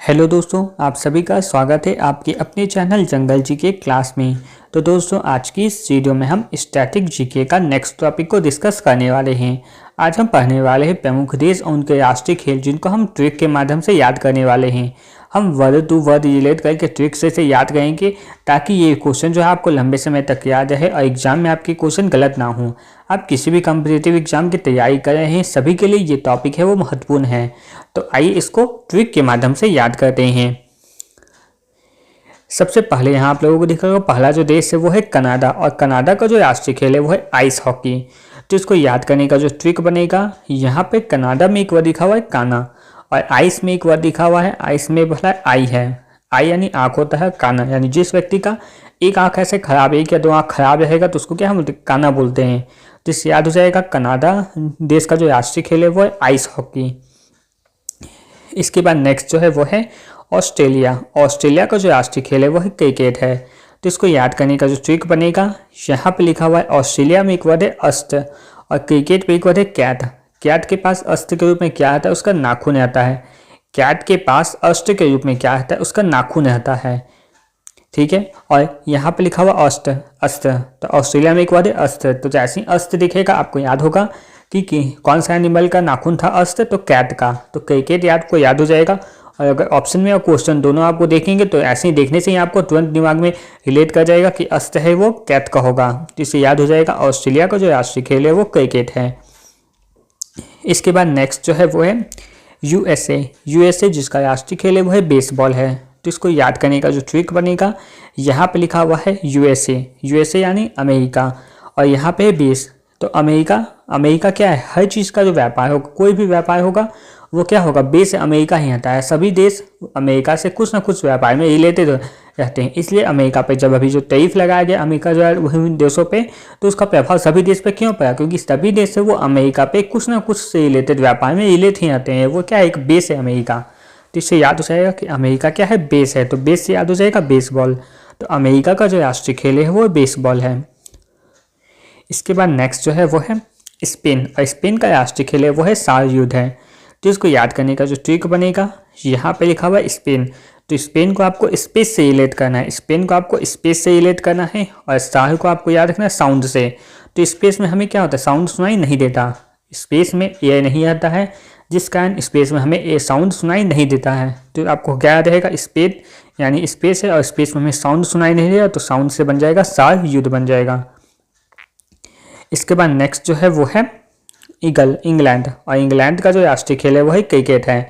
Hello दोस्तों, आप सभी का स्वागत है आपके अपने चैनल जंगल जीके क्लास में। तो दोस्तों, आज की इस वीडियो में हम स्टैटिक जीके का नेक्स्ट टॉपिक को डिस्कस करने वाले हैं। आज हम पढ़ने वाले हैं प्रमुख देश और उनके राष्ट्रीय खेल, जिनको हम ट्रिक के माध्यम से याद करने वाले हैं। हम वर्ड टू वर्ड रिलेट करके ट्रिक से याद करेंगे, ताकि ये क्वेश्चन जो है आपको लंबे समय तक याद रहे और एग्जाम में आपके क्वेश्चन गलत ना हो। आप किसी भी कॉम्पिटिटिव एग्जाम की तैयारी कर रहे हैं, सभी के लिए ये टॉपिक है वो महत्वपूर्ण है। तो आइए इसको ट्रिक के माध्यम से याद करते हैं। सबसे पहले यहाँ आप लोगों को दिख रहा होगा, पहला जो देश है वो है कनाडा, और कनाडा का जो राष्ट्रीय खेल है वो है आइस हॉकी। तो इसको याद करने का जो ट्रिक बनेगा, यहाँ पे कनाडा में एक वर्ड लिखा हुआ है काना, और आइस में एक वर्ड लिखा हुआ है, आइस में बोला आई है। आई यानी आँख होता है, काना यानी जिस व्यक्ति का एक आँख ऐसे खराब है, एक या दो आँख खराब रहेगा तो उसको क्या हम काना बोलते हैं। तो इससे याद हो जाएगा, कनाडा देश का जो राष्ट्रीय खेल है वो है आइस हॉकी। इसके बाद नेक्स्ट जो है वो है ऑस्ट्रेलिया। ऑस्ट्रेलिया का जो राष्ट्रीय खेल है वो है क्रिकेट है। तो इसको याद करने का जो ट्रिक बनेगा, यहाँ पे लिखा हुआ है ऑस्ट्रेलिया में एक वर्ड है अस्त, और क्रिकेट पे एक वर्ड है कैट। कैट के पास अस्त के रूप में क्या आता है, उसका नाखून आता है। कैट के पास अस्त के रूप में क्या आता है, उसका नाखून आता है। ठीक है, और यहाँ पे लिखा हुआ अस्त अस्त, तो ऑस्ट्रेलिया में एक वर्ड है अस्त। तो जैसे ही अस्त दिखेगा आपको याद होगा कि कौन सा एनिमल का नाखून था अस्त, तो कैट का। तो क्रिकेट आपको याद हो जाएगा। और अगर ऑप्शन में और क्वेश्चन दोनों आपको देखेंगे तो ऐसे ही देखने से ही आपको तुरंत दिमाग में रिलेट कर जाएगा कि अस्त है वो कैट का होगा। तो इससे याद हो जाएगा ऑस्ट्रेलिया का जो राष्ट्रीय खेल है वो क्रिकेट है। इसके बाद नेक्स्ट जो है वो है यूएसए। यूएसए जिसका राष्ट्रीय खेल है वो है बेसबॉल है। तो इसको याद करने का जो ट्रिक बनेगा, यहाँ पे लिखा हुआ है यूएसए। यूएसए यानी अमेरिका, और यहाँ पे है बेस। तो अमेरिका क्या है, हर चीज़ का जो व्यापार होगा, कोई भी व्यापार होगा वो क्या होगा, बेस अमेरिका ही आता है। सभी देश अमेरिका से कुछ ना कुछ व्यापार में रिलेटेड रहते हैं, इसलिए अमेरिका पे जब अभी जो टैरिफ लगाया गया अमेरिका जो है विभिन्न देशों पे, तो उसका प्रभाव सभी देश पे क्यों पड़ा, क्योंकि सभी देश से वो अमेरिका पे कुछ ना कुछ से रिलेटेड व्यापार में रिलेट ही आते हैं। वो क्या है, एक बेस है अमेरिका। तो इससे याद हो जाएगा कि अमेरिका क्या है, बेस है। तो बेस से याद हो जाएगा बेसबॉल। तो अमेरिका का जो राष्ट्रीय खेल है वो बेसबॉल है। इसके बाद नेक्स्ट जो है वो है स्पेन, और स्पेन का राष्ट्रीय खेल है वो है सार युद्ध है। तो इसको याद करने का जो ट्रिक बनेगा, यहाँ पे लिखा हुआ है स्पेन। तो स्पेन को आपको स्पेस से रिलेट करना है, स्पेन को आपको स्पेस से रिलेट करना है, और सार को आपको याद रखना है साउंड से। तो स्पेस में हमें क्या होता है, साउंड सुनाई नहीं देता, स्पेस में एयर नहीं आता है, जिस कारण स्पेस में हमें ए साउंड सुनाई नहीं देता है। तो आपको क्या याद रहेगा, स्पेस यानी स्पेस है, और स्पेस में हमें साउंड सुनाई नहीं देगा, तो साउंड से बन जाएगा सार युद्ध बन जाएगा। इसके बाद नेक्स्ट जो है वो है ईगल, इंग्लैंड, और इंग्लैंड का जो राष्ट्रीय खेल है वो है क्रिकेट है।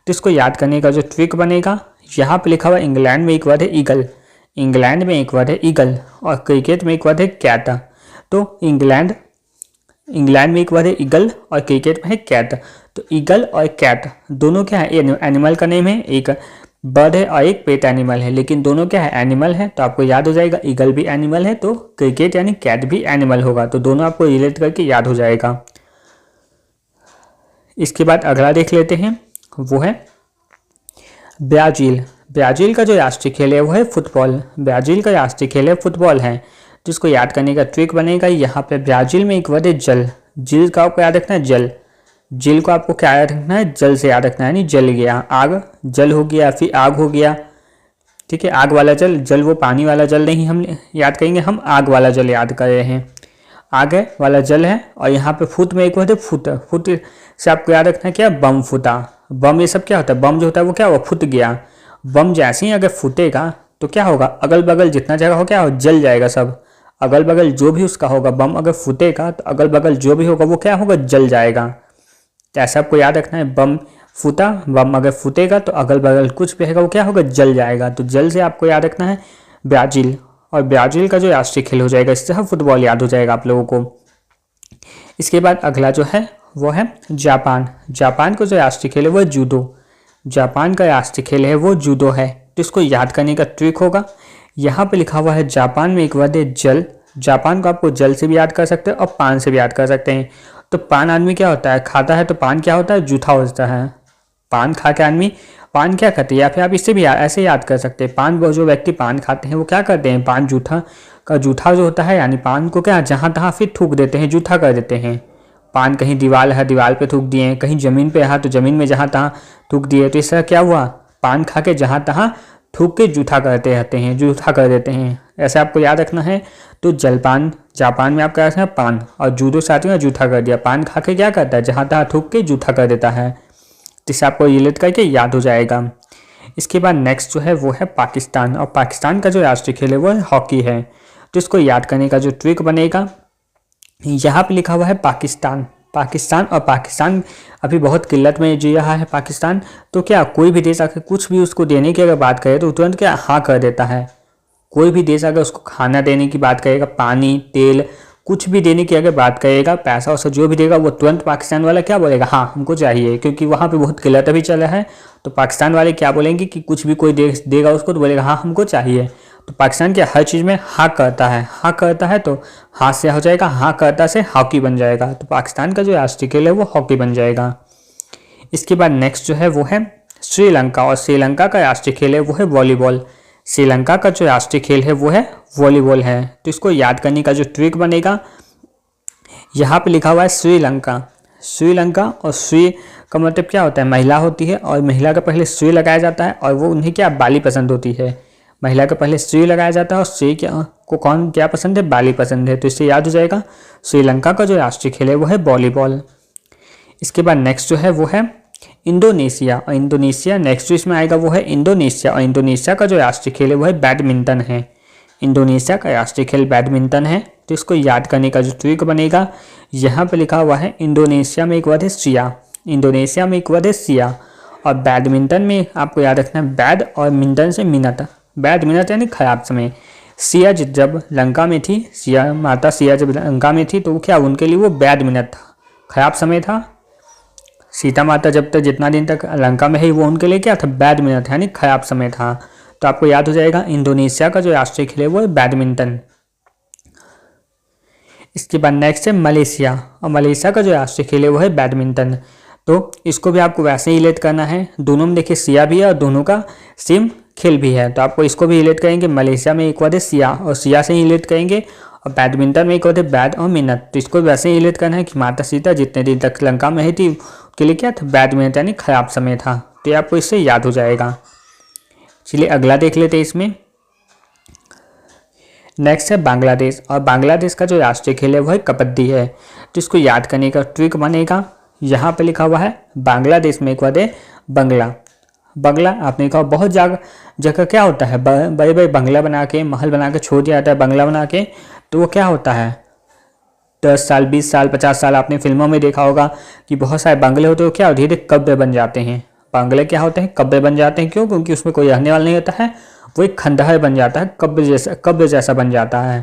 तो इसको याद करने का जो ट्रिक बनेगा, यहाँ पे लिखा हुआ है इंग्लैंड में एक वर्ड है ईगल, इंग्लैंड में एक वर्ड है ईगल, और क्रिकेट में एक वर्ड है कैट। तो इंग्लैंड में एक वर्ड है ईगल और क्रिकेट में है कैट। तो ईगल और कैट दोनों क्या है, एनिमल का नेम है, एक बर्ड है और एक पेट एनिमल है, लेकिन दोनों क्या है, एनिमल है। तो आपको याद हो जाएगा ईगल भी एनिमल है, तो क्रिकेट यानी कैट भी एनिमल होगा। तो दोनों आपको रिलेट करके याद हो जाएगा। इसके बाद अगला देख लेते हैं, वो है ब्राज़ील। ब्राज़ील का जो राष्ट्रीय खेल है वो है फुटबॉल। ब्राज़ील का राष्ट्रीय खेल है फुटबॉल है। तो इसको याद करने का ट्रिक बनेगा, यहाँ पे ब्राज़ील में एक वर्ड है जल। जिल का आपको याद रखना है जल, जिल को आपको क्या याद रखना है, जल से याद रखना है, यानी जल गया, आग जल हो गया, फिर आग हो गया। ठीक है, आग वाला जल, जल वो पानी वाला जल नहीं हम याद करेंगे, हम आग वाला जल याद कर रहे हैं, आग वाला जल है। और यहाँ पे फुट में एक वर्ड है फुट, फुट से आपको याद रखना है क्या, बम फूटा। बम ये सब क्या होता है, बम जो होता है वो क्या हुआ, फूट गया। बम जैसे ही अगर फूटेगा तो क्या होगा, अगल बगल जितना जगह हो क्या हो, जल जाएगा सब। अगल बगल जो भी उसका होगा, बम अगर फूटेगा तो अगल बगल जो भी होगा वो क्या होगा, जल जाएगा। तो ऐसा आपको याद रखना है, बम फूटा, बम अगर फूटेगा तो अगल बगल कुछ भी होगा वो क्या होगा, जल जाएगा। तो जल से आपको याद रखना है ब्राज़ील, और ब्राज़ील का जो राष्ट्रीय खेल हो जाएगा, इससे हम फुटबॉल याद हो जाएगा आप लोगों को। इसके बाद अगला जो है वो है जापान। जापान का जो राष्ट्रीय खेल है वो है जूडो। जापान का राष्ट्रीय खेल है वो जूडो है। तो इसको याद करने का ट्रिक होगा, यहाँ पे लिखा हुआ है जापान में एक वर्ड है जल। जापान को आपको जल से भी याद कर सकते हैं और पान से भी याद कर सकते हैं। तो पान आदमी क्या होता है, खाता है, तो पान क्या होता है, जूठा होता है। पान खा के आदमी पान क्या करते हैं, या फिर आप इससे भी ऐसे याद कर सकते हैं, पान जो व्यक्ति पान खाते हैं वो क्या करते हैं, पान जूठा का जूठा जो होता है, यानी पान को क्या जहाँ तहाँ फिर थूक देते हैं, जूठा कर देते हैं। पान कहीं दीवार है, दीवार पे थूक दिए, कहीं ज़मीन पे है तो ज़मीन में जहाँ तहाँ थूक दिए। तो इससे क्या हुआ, पान खा के जहाँ तहाँ थूक के जूठा करते रहते हैं, जूठा कर देते हैं। ऐसे आपको याद रखना है। तो जलपान जापान में आपका है पान, और जूडो साथियों जूठा कर दिया। पान खा के क्या करता है, जहाँ तहाँ थूक के जूठा कर देता है। जिससे आपको रिलेट करके याद हो जाएगा। इसके बाद नेक्स्ट जो है वो है पाकिस्तान, और पाकिस्तान का जो राष्ट्रीय खेल है वो हॉकी है। तो इसको याद करने का जो ट्रिक बनेगा, यहाँ पे लिखा हुआ है पाकिस्तान, पाकिस्तान, और पाकिस्तान अभी बहुत किल्लत में जी रहा है पाकिस्तान। तो क्या कोई भी देश आकर कुछ भी उसको देने की अगर बात करे तो तुरंत क्या हाँ कर देता है। कोई भी देश अगर उसको खाना देने की बात करेगा, पानी तेल कुछ भी देने की अगर बात करेगा, पैसा वैसा जो भी देगा, वो तुरंत पाकिस्तान वाला क्या बोलेगा, हाँ हमको चाहिए, क्योंकि वहाँ पे बहुत किल्लत अभी चल रहा है। तो पाकिस्तान वाले क्या बोलेंगे कि कुछ भी कोई देश देगा उसको तो बोलेगा हाँ हमको चाहिए। तो पाकिस्तान क्या हर चीज़ में हाँ करता है, हाँ करता है तो हाँ से हो जाएगा, हाँ करता से हॉकी बन जाएगा। तो पाकिस्तान का जो राष्ट्रीय खेल है वो हॉकी बन जाएगा। इसके बाद नेक्स्ट जो है वो है श्रीलंका, और श्रीलंका का राष्ट्रीय खेल है वो है वॉलीबॉल। श्रीलंका का जो राष्ट्रीय खेल है वो है वॉलीबॉल है। तो इसको याद करने का जो ट्रिक बनेगा, यहाँ पे लिखा हुआ है श्रीलंका, श्रीलंका, और श्री का मतलब क्या होता है, महिला होती है, और महिला का पहले श्री लगाया जाता है, और वो उन्हें क्या बाली पसंद होती है। महिला का पहले श्री लगाया जाता है, और श्री को कौन क्या पसंद है, बाली पसंद है। तो इससे याद हो जाएगा श्रीलंका का जो राष्ट्रीय खेल है वो है वॉलीबॉल। इसके बाद नेक्स्ट जो है वो है इंडोनेशिया, और इंडोनेशिया नेक्स्ट जो इसमें आएगा वो है इंडोनेशिया, और इंडोनेशिया का जो राष्ट्रीय खेल है वो है बैडमिंटन है। इंडोनेशिया का राष्ट्रीय खेल बैडमिंटन है। तो इसको याद करने का जो ट्रिक बनेगा, यहाँ पे लिखा हुआ है इंडोनेशिया में एक वर्ड है सिया, इंडोनेशिया में एक वर्ड है सिया, और बैडमिंटन में आपको याद रखना है बैड और मिंटन से मिनट, बैड मिनट यानी खराब समय। सिया जब लंका में थी, सिया माता सिया जब लंका में थी तो क्या उनके लिए वो बैड मिनट था, खराब समय था। सीता माता जब तक जितना दिन तक लंका में है वो उनके लिए क्या था, बैड मिनट यानी खराब समय था। तो आपको याद हो जाएगा इंडोनेशिया का जो राष्ट्रीय खेल है वो है बैडमिंटन। इसके बाद नेक्स्ट है मलेशिया, और मलेशिया का जो राष्ट्रीय खेल है वो है बैडमिंटन। तो इसको भी आपको वैसे ही रिलेट करना है। दोनों में देखिए सिया भी है और दोनों का सेम खेल भी है। तो आपको इसको भी रिलेट करेंगे, मलेशिया में एक वर्ड है सिया, और सिया से ही रिलेट करेंगे, और बैडमिंटन में एक वर्ड है बैड और मिनट। तो इसको वैसे ही रिलेट करना है कि माता सीता जितने दिन तक लंका में ही थी उसके लिए क्या था, बैडमिंटन यानी खराब समय था। तो ये आपको इससे याद हो जाएगा। चलिए अगला देख लेते हैं। इसमें नेक्स्ट है बांग्लादेश, और बांग्लादेश का जो राष्ट्रीय खेल है वो है कबड्डी है। तो इसको याद करने का ट्रिक बनेगा, यहाँ पे लिखा हुआ है बांग्लादेश में एक वर्ड है बंगला, बंगला आपने कहा बहुत जगह क्या होता है, बड़े बड़े बंगला बना के महल बना के छोड़ दिया जाता है बंगला बना के। तो वो क्या होता है 10 साल 20 साल 50 साल आपने फिल्मों में देखा होगा कि बहुत सारे बंगले होते हैं, क्या धीरे कब्र बन जाते हैं। बंगले क्या होते हैं, कब्र बन जाते हैं। क्यों? क्योंकि उसमें कोई रहने वाला नहीं होता है, वो एक खंडहर बन जाता है, कब्र जैसा बन जाता है।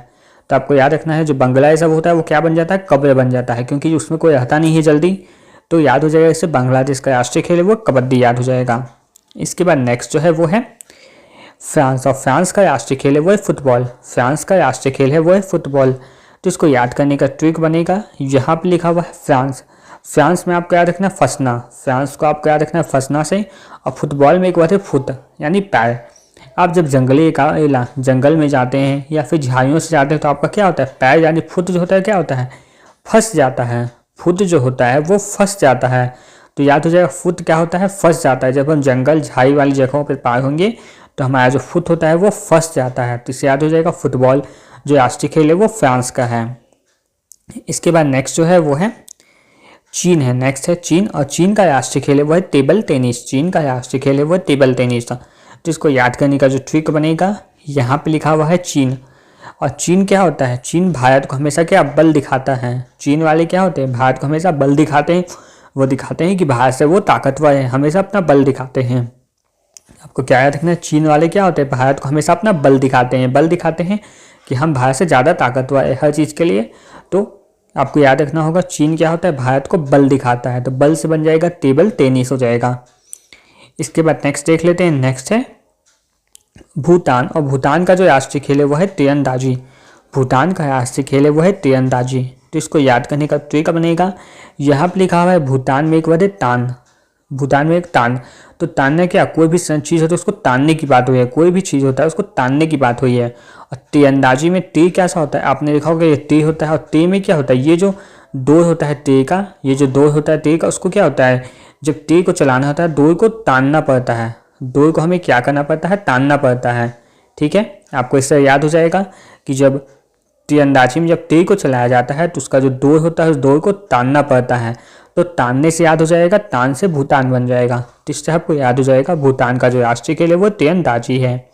तो आपको याद रखना है जो बंगला सब होता है वो क्या बन जाता है, कब्र बन जाता है, क्योंकि उसमें कोई रहता नहीं है जल्दी। तो याद हो जाएगा इससे बांग्लादेश का राष्ट्रीय खेल है वो कबड्डी याद हो जाएगा। इसके बाद नेक्स्ट जो है वो है फ्रांस, और फ्रांस का राष्ट्रीय खेल है वो है फुटबॉल, फ्रांस का राष्ट्रीय खेल है वो है फुटबॉल। तो इसको याद करने का ट्रिक बनेगा, यहाँ पे लिखा हुआ है फ्रांस, फ्रांस में आपको याद रखना है फंसना, फ्रांस को आपको याद रखना है फंसना से, और फुटबॉल में एक बात है फुट यानी पैर। आप जब जंगल में जाते हैं या फिर झाड़ियों से जाते हैं तो आपका क्या होता है, पैर यानी फुट जो होता है क्या होता है, फंस जाता है। फुट जो होता है वो फंस जाता है। तो याद हो जाएगा फुट क्या होता है, फंस जाता है। जब हम जंगल झाड़ी वाली जगहों पर पार होंगे तो हमारा जो फुट होता है वो फंस जाता है। तो इससे याद हो जाएगा फुटबॉल जो राष्ट्रीय खेल है वो फ्रांस का है। इसके बाद नेक्स्ट जो है वो है चीन है, नेक्स्ट है चीन, और चीन का राष्ट्रीय खेल है वो है टेबल टेनिस, चीन का राष्ट्रीय खेल है वो है टेबल टेनिस। तो इसको याद करने का जो ट्रिक बनेगा, यहाँ पे लिखा हुआ है चीन, और चीन क्या होता है, चीन भारत को हमेशा क्या बल दिखाता है। चीन वाले क्या होते हैं, भारत को हमेशा बल दिखाते हैं, वो दिखाते हैं कि भारत से वो ताकतवर है, हमेशा अपना बल दिखाते हैं। आपको क्या याद रखना है, चीन वाले क्या होते हैं, भारत को हमेशा अपना बल दिखाते हैं, बल दिखाते हैं कि हम भारत से ज़्यादा ताकतवर है हर चीज़ के लिए। तो आपको याद रखना होगा चीन क्या होता है, भारत को बल दिखाता है। तो बल से बन जाएगा टेबल टेनिस हो जाएगा। इसके बाद नेक्स्ट देख लेते हैं, नेक्स्ट है भूटान, और भूटान का जो राष्ट्रीय खेल है वो है तीरंदाजी, भूटान का राष्ट्रीय खेल है वो है तीरंदाजी। तो इसको याद करने का तरीका बनेगा, यहाँ पर लिखा हुआ है भूटान में एक वर्ड है तान, भूटान में एक तान। तो तानना क्या, कोई भी चीज़ होती है उसको तानने की बात हुई है, कोई भी चीज़ होता है उसको तानने की बात हुई है। और तीरंदाजी में टी कैसा होता है, आपने देखा होगा ये टी होता है, और टी में क्या होता है, ये जो डोर होता है टी का, ये जो डोर होता है टी का, उसको क्या होता है, जब टी को चलाना होता है डोर को तानना पड़ता है, डोर को हमें क्या करना पड़ता है, तानना पड़ता है। ठीक है, आपको इससे याद हो जाएगा कि जब तीरंदाजी में जब तीर को चलाया जाता है तो उसका जो डोर होता है उस डोर को तानना पड़ता है। तो तानने से याद हो जाएगा, तान से भूटान बन जाएगा। तो इससे आपको याद हो जाएगा भूटान का जो राष्ट्रीय खेल है वो तीरंदाजी है।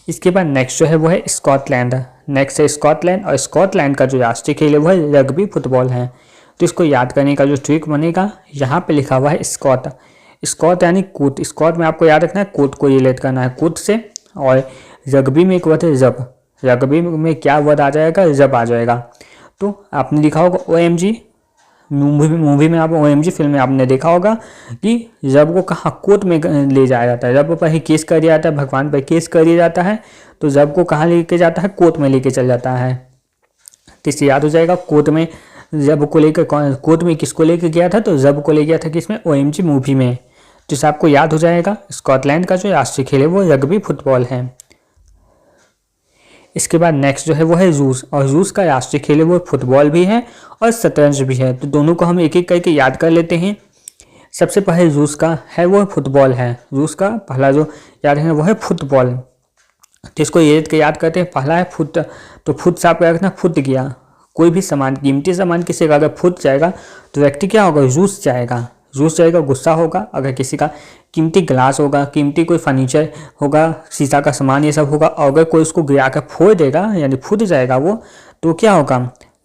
इसके बाद नेक्स्ट जो है वो है स्कॉटलैंड। नेक्स्ट है स्कॉटलैंड, और स्कॉटलैंड का जो राष्ट्रीय खेल है वो है रग्बी फुटबॉल है। तो इसको याद करने का जो ट्रिक बनेगा, यहाँ पे लिखा हुआ है स्कॉट। स्कॉट यानी कोट। स्कॉट में आपको याद रखना है कोट को रिलेट करना है कोट से। और रग्बी में एक वर्ड है रब। रग्बी में क्या वर्ड आ जाएगा, रब आ जाएगा। तो आपने लिखा होगा OMG, मूवी में आप OMG फिल्म में आपने देखा होगा कि रब को कहाँ कोर्ट में ले जाया जाता है। रब पर ही केस कर दिया जाता है, भगवान पर केस कर दिया जाता है, तो रब को कहाँ लेके जाता है, कोर्ट में लेके चल जाता है। तो इससे याद हो जाएगा कोर्ट में रब को लेकर, कोर्ट में किसको लेके गया था, तो रब को ले गया था किसमें, OMG मूवी में। तो इससे आपको याद हो जाएगा स्कॉटलैंड का जो राष्ट्रीय खेल है वो रग्बी फुटबॉल है। इसके बाद नेक्स्ट जो है वो है रूस, और रूस का राष्ट्रीय खेल है वो फुटबॉल भी है और शतरंज भी है। तो दोनों को हम एक एक करके याद कर लेते हैं। सबसे पहले रूस का है वो फुटबॉल है। रूस का पहला जो याद है वो है फुटबॉल। तो इसको ये याद करते हैं, पहला है फुट। तो फुट से आपको याद रखना, फुट गया। कोई भी सामान, कीमती सामान किसी का अगर फुट जाएगा तो व्यक्ति क्या होगा, रूस जाएगा। रूस जाएगा, गुस्सा होगा। अगर किसी का कीमती ग्लास होगा, कीमती कोई फर्नीचर होगा, शीशा का सामान ये सब होगा, और अगर कोई उसको गिरा कर फोड़ देगा यानी फूट जाएगा वो, तो क्या होगा,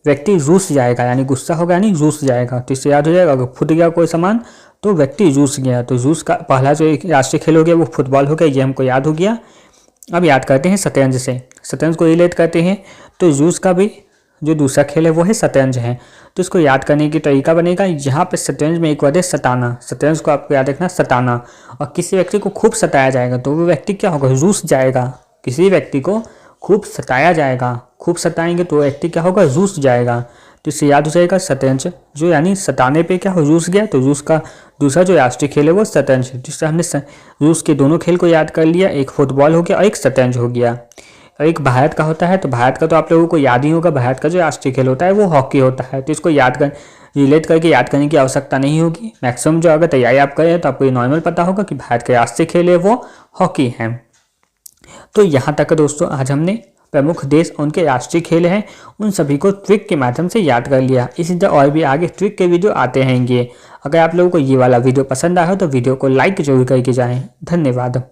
व्यक्ति रूस जाएगा, यानी गुस्सा होगा यानी रूस जाएगा। तो इससे याद हो जाएगा अगर फूट गया कोई सामान तो व्यक्ति रूस गया। तो रूस का पहला जो एक राष्ट्रीय खेल हो गया वो फुटबॉल हो गया, ये हमको याद हो गया। अब याद करते हैं शतरंज से, शतरंज को रिलेट करते हैं। तो रूस का भी जो दूसरा खेल है वो है शतरंज है। तो इसको याद करने की तरीका बनेगा, यहाँ पे शतरंज में एक वर्ड है सताना। शतरंज को आपको याद रखना, सताना। और किसी व्यक्ति को खूब सताया जाएगा तो वो व्यक्ति क्या होगा, रूस जाएगा। किसी व्यक्ति को खूब सताया जाएगा, खूब सताएंगे तो व्यक्ति क्या होगा, रूस जाएगा। तो इससे याद हो जाएगा शतरंज, जो यानी सताने पे क्या हो, रूस गया। तो रूस का दूसरा जो राष्ट्रीय खेल है वो शतरंज है। जिससे हमने रूस के दोनों खेल को याद कर लिया, एक फुटबॉल हो गया और एक शतरंज हो गया। और एक भारत का होता है, तो भारत का तो आप लोगों को याद ही होगा, भारत का जो राष्ट्रीय खेल होता है वो हॉकी होता है। तो इसको रिलेट करके याद करने की आवश्यकता नहीं होगी। मैक्सिमम जो अगर तैयारी आप करें तो आपको ये नॉर्मल पता होगा कि भारत के राष्ट्रीय खेल है वो हॉकी है। तो यहाँ तक दोस्तों आज हमने प्रमुख देश उनके राष्ट्रीय खेल हैं उन सभी को ट्रिक के माध्यम से याद कर लिया। इसी तरह और भी आगे ट्रिक के वीडियो आते रहेंगे। अगर आप लोगों को ये वाला वीडियो पसंद आया हो तो वीडियो को लाइक जरूर करके जाएं। धन्यवाद।